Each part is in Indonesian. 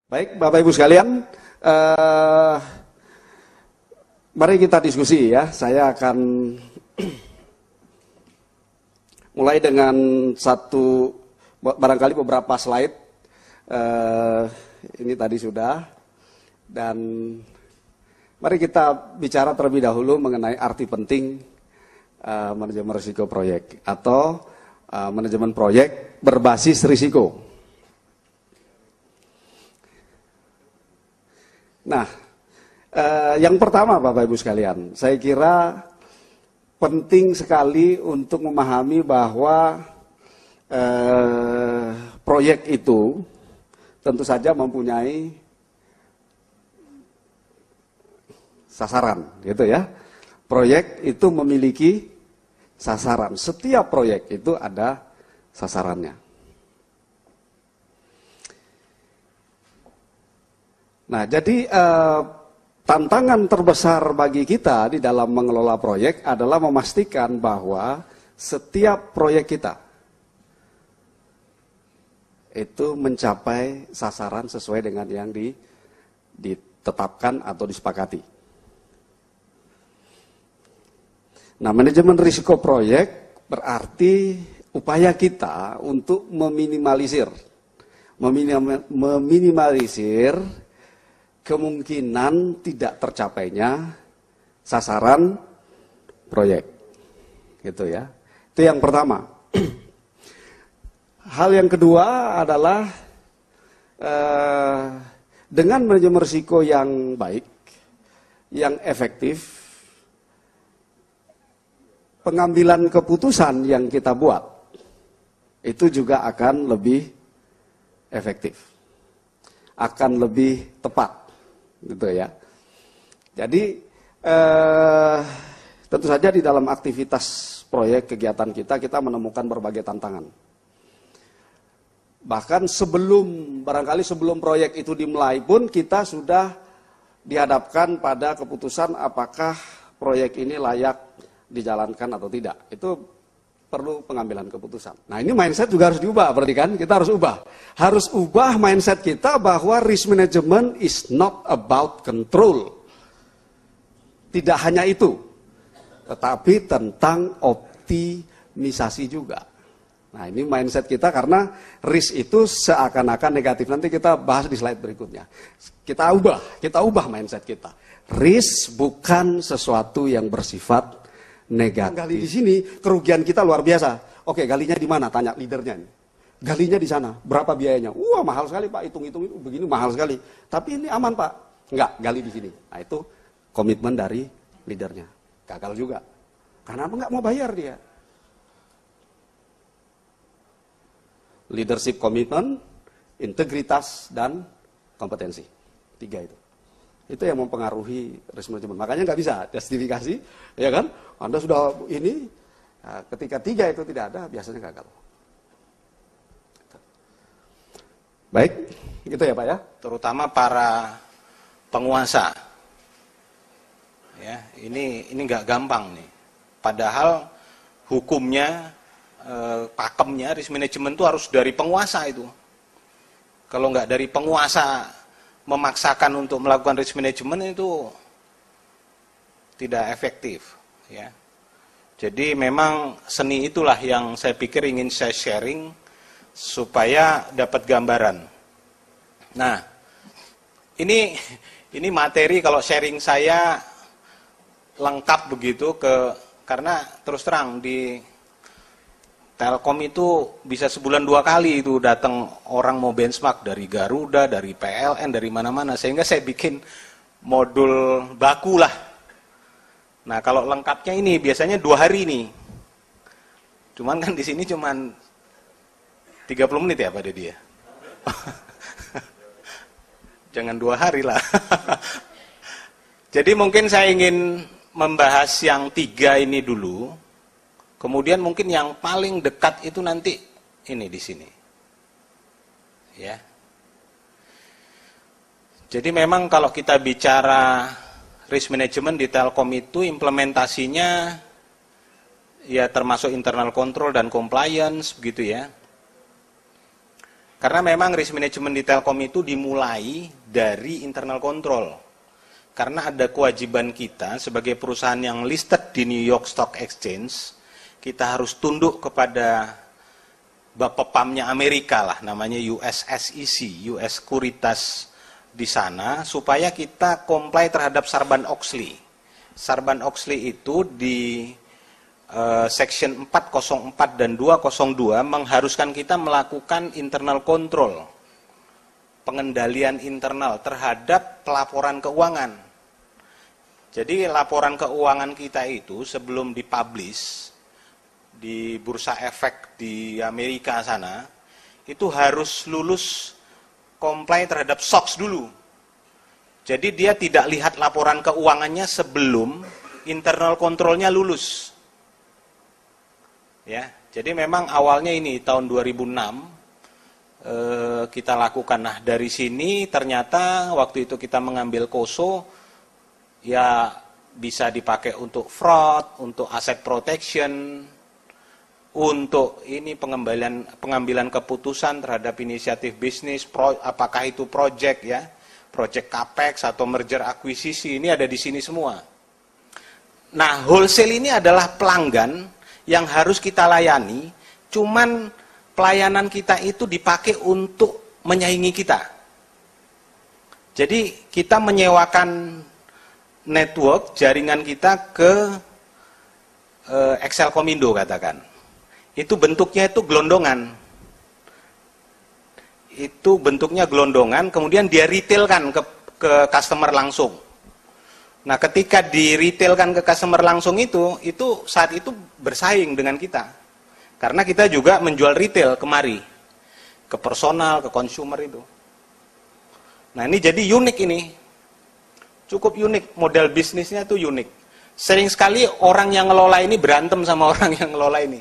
Baik, Bapak Ibu sekalian, mari kita diskusi ya. Saya akan mulai dengan barangkali beberapa slide. Ini tadi sudah, dan mari kita bicara terlebih dahulu mengenai arti penting manajemen risiko proyek atau manajemen proyek berbasis risiko. Nah, yang pertama Bapak Ibu sekalian, saya kira penting sekali untuk memahami bahwa proyek itu tentu saja mempunyai sasaran, gitu ya. Proyek itu memiliki sasaran. Setiap proyek itu ada sasarannya. Nah, jadi tantangan terbesar bagi kita di dalam mengelola proyek adalah memastikan bahwa setiap proyek kita itu mencapai sasaran sesuai dengan yang ditetapkan atau disepakati. Nah, manajemen risiko proyek berarti upaya kita untuk meminimalisir kemungkinan tidak tercapainya sasaran proyek, gitu ya. Itu yang pertama. Hal yang kedua adalah dengan manajemen risiko yang baik, yang efektif, pengambilan keputusan yang kita buat itu juga akan lebih efektif, akan lebih tepat. Gitu ya. Jadi tentu saja di dalam aktivitas proyek kegiatan kita menemukan berbagai tantangan. Bahkan barangkali sebelum proyek itu dimulai pun kita sudah dihadapkan pada keputusan apakah proyek ini layak dijalankan atau tidak. Itu perlu pengambilan keputusan. Nah, ini mindset juga harus diubah, berarti kan kita harus ubah. Harus ubah mindset kita bahwa risk management is not about control. Tidak hanya itu, tetapi tentang optimisasi juga. Nah, ini mindset kita karena risk itu seakan-akan negatif. Nanti kita bahas di slide berikutnya. Kita ubah mindset kita. Risk bukan sesuatu yang bersifat negatif. Gali di sini kerugian kita luar biasa. Oke, galinya di mana? Tanya leadernya. Galinya di sana. Berapa biayanya? Wah, mahal sekali Pak. Hitung-hitung begini mahal sekali. Tapi ini aman Pak. Enggak, gali di sini. Nah, itu komitmen dari leadernya. Gagal juga. Karena apa? Enggak mau bayar dia. Leadership komitmen, integritas, dan kompetensi. 3 itu. Itu yang mempengaruhi risk management. Makanya nggak bisa justifikasi, ya kan? Anda sudah ini, ketika 3 itu tidak ada, biasanya gagal. Baik, gitu ya Pak ya. Terutama para penguasa. Ya, ini nggak gampang nih. Padahal hukumnya, pakemnya risk management itu harus dari penguasa itu. Kalau nggak dari penguasa memaksakan untuk melakukan risk management itu tidak efektif, ya. Jadi memang seni itulah yang saya pikir ingin saya sharing supaya dapat gambaran. Nah, ini materi kalau sharing saya lengkap begitu karena terus terang di Telkom itu bisa sebulan 2 kali itu datang orang mau benchmark dari Garuda, dari PLN, dari mana-mana. Sehingga saya bikin modul baku lah. Nah, kalau lengkapnya ini biasanya 2 hari nih. Cuman kan di sini cuman 30 menit ya Pak Deddy ya. Jangan 2 hari lah. Jadi mungkin saya ingin membahas yang 3 ini dulu. Kemudian mungkin yang paling dekat itu nanti ini di sini. Ya. Jadi memang kalau kita bicara risk management di Telkom itu implementasinya ya termasuk internal control dan compliance begitu ya. Karena memang risk management di Telkom itu dimulai dari internal control. Karena ada kewajiban kita sebagai perusahaan yang listed di New York Stock Exchange, kita harus tunduk kepada Bapepamnya Amerika lah, namanya US SEC, US Securities di sana, supaya kita comply terhadap Sarbanes-Oxley. Sarbanes-Oxley itu di Section 404 dan 202 mengharuskan kita melakukan internal control, pengendalian internal terhadap pelaporan keuangan. Jadi laporan keuangan kita itu sebelum dipublish di Bursa Efek di Amerika sana, itu harus lulus comply terhadap SOX dulu. Jadi dia tidak lihat laporan keuangannya sebelum internal kontrolnya lulus. Ya, jadi memang awalnya ini tahun 2006 kita lakukan. Nah, dari sini ternyata waktu itu kita mengambil KOSO, ya bisa dipakai untuk fraud, untuk asset protection, untuk ini pengambilan keputusan terhadap inisiatif bisnis, apakah itu project ya, project capex atau merger akuisisi, ini ada di sini semua. Nah, wholesale ini adalah pelanggan yang harus kita layani, cuman pelayanan kita itu dipakai untuk menyaingi kita. Jadi kita menyewakan network jaringan kita ke Excelcomindo katakan. Itu bentuknya itu gelondongan. Itu bentuknya gelondongan, kemudian dia retailkan ke customer langsung. Nah, ketika di retailkan ke customer langsung itu saat itu bersaing dengan kita. Karena kita juga menjual retail kemari, ke personal, ke consumer itu. Nah, ini jadi unik ini. Cukup unik, model bisnisnya itu unik. Sering sekali orang yang ngelola ini berantem sama orang yang ngelola ini.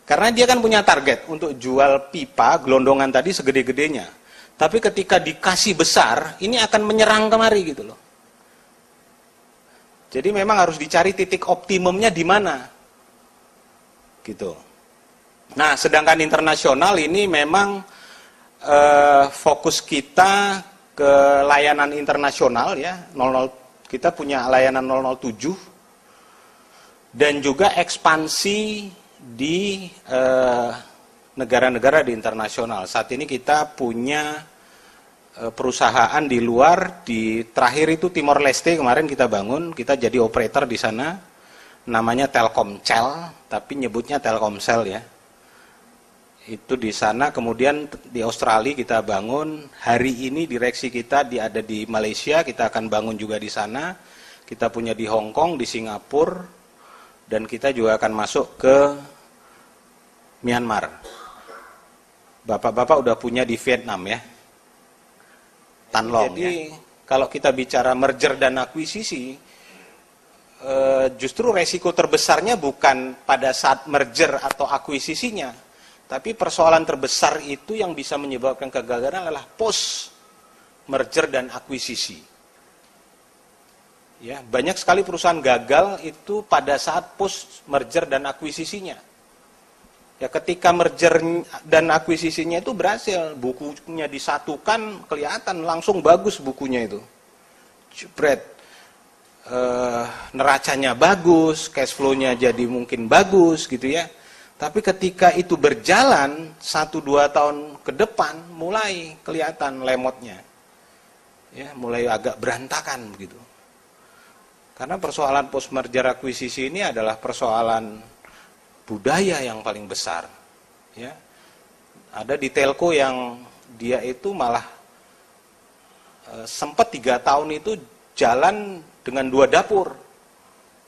Karena dia kan punya target untuk jual pipa, gelondongan tadi segede-gedenya. Tapi ketika dikasih besar, ini akan menyerang kemari gitu loh. Jadi memang harus dicari titik optimumnya di mana. Gitu. Nah, sedangkan internasional ini memang fokus kita ke layanan internasional ya. Kita punya layanan 007 dan juga ekspansi di negara-negara di internasional. Saat ini kita punya perusahaan di luar, terakhir itu Timor Leste kemarin kita bangun, kita jadi operator di sana, namanya Telkomcel, tapi nyebutnya Telkomsel ya. Itu di sana, kemudian di Australia kita bangun, hari ini direksi kita ada di Malaysia, kita akan bangun juga di sana, kita punya di Hong Kong, di Singapura, dan kita juga akan masuk ke Myanmar. Bapak-bapak udah punya di Vietnam ya, Tan Long. Jadi kalau kita bicara merger dan akuisisi, justru resiko terbesarnya bukan pada saat merger atau akuisisinya, tapi persoalan terbesar itu yang bisa menyebabkan kegagalan adalah post merger dan akuisisi. Ya, banyak sekali perusahaan gagal itu pada saat post merger dan akuisisinya. Ya, ketika merger dan akuisisinya itu berhasil, bukunya disatukan, kelihatan langsung bagus bukunya itu. Jebret, neracanya bagus, cash flow-nya jadi mungkin bagus gitu ya. Tapi ketika itu berjalan 1-2 tahun ke depan, mulai kelihatan lemotnya. Ya, mulai agak berantakan begitu. Karena persoalan post merger akuisisi ini adalah persoalan budaya yang paling besar. Ya. Ada di telco yang dia itu malah sempat 3 tahun itu jalan dengan 2 dapur.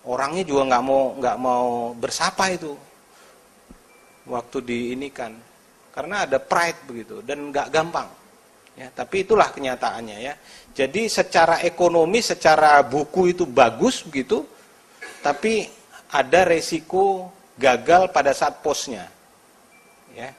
Orangnya juga nggak mau bersapa itu waktu diinikan, karena ada pride begitu dan nggak gampang. Ya, tapi itulah kenyataannya ya. Jadi secara ekonomi, secara buku itu bagus begitu, tapi ada resiko gagal pada saat postnya. Ya.